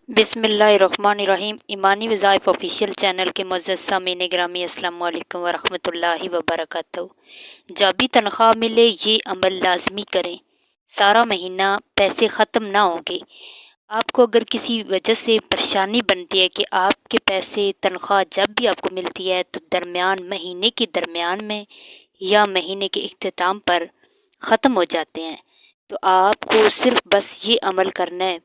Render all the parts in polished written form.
बिस्मिल्लाहिर्रहमानिर्रहीम। ईमानी वज़ाइफ official channel के मुअज़्ज़ज़ सामीन गिरामी अस्सलामु अलैकुम वरहमतुल्लाहि वबरकातुहू। जब भी तनख्वाह मिले ये अमल लाजमी करें, सारा महीना पैसे ख़त्म ना होंगे। आपको अगर किसी वजह से परेशानी बनती है कि आपके पैसे तनख्वाह जब भी आपको मिलती है तो महीने के दरमियान में या महीने के इख्तिताम पर ख़त्म हो जाते हैं, तो आपको सिर्फ बस ये अमल करना है।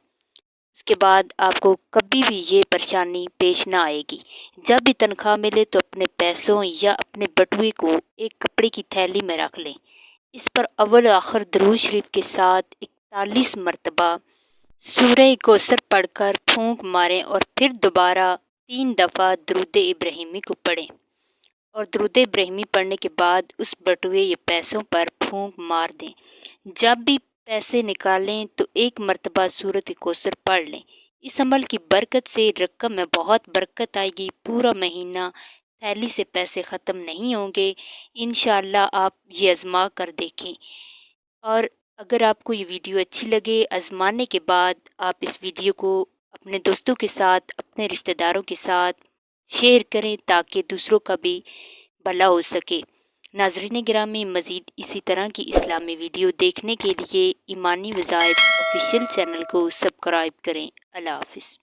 उसके बाद आपको कभी भी ये परेशानी पेश ना आएगी। जब भी तनख्वाह मिले तो अपने पैसों या अपने बटुए को एक कपड़े की थैली में रख लें। इस पर अव्वल आखिर दरूद शरीफ के साथ 41 मरतबा सूरह कौसर पढ़कर फूंक मारें और फिर दोबारा 3 दफ़ा दरूद इब्राहिमी को पढ़ें। और दरूद इब्राहिमी पढ़ने के बाद उस बटुए या पैसों पर फूंक मार दें। जब भी पैसे निकालें तो एक मरतबा सूरत कौसर पढ़ लें। इस अमल की बरकत से रकम में बहुत बरकत आएगी। पूरा महीना थैली से पैसे ख़त्म नहीं होंगे। इंशाअल्लाह आप ये आज़मा कर देखें। और अगर आपको ये वीडियो अच्छी लगे, आज़माने के बाद आप इस वीडियो को अपने दोस्तों के साथ, अपने रिश्तेदारों के साथ शेयर करें ताकि दूसरों का भी भला हो सके। नाज़रीन गिरामी, मज़ीद इसी तरह की इस्लामी वीडियो देखने के लिए ईमानी वज़ाइफ ऑफिशियल चैनल को सब्सक्राइब करें। अल्लाह हाफ़िज़।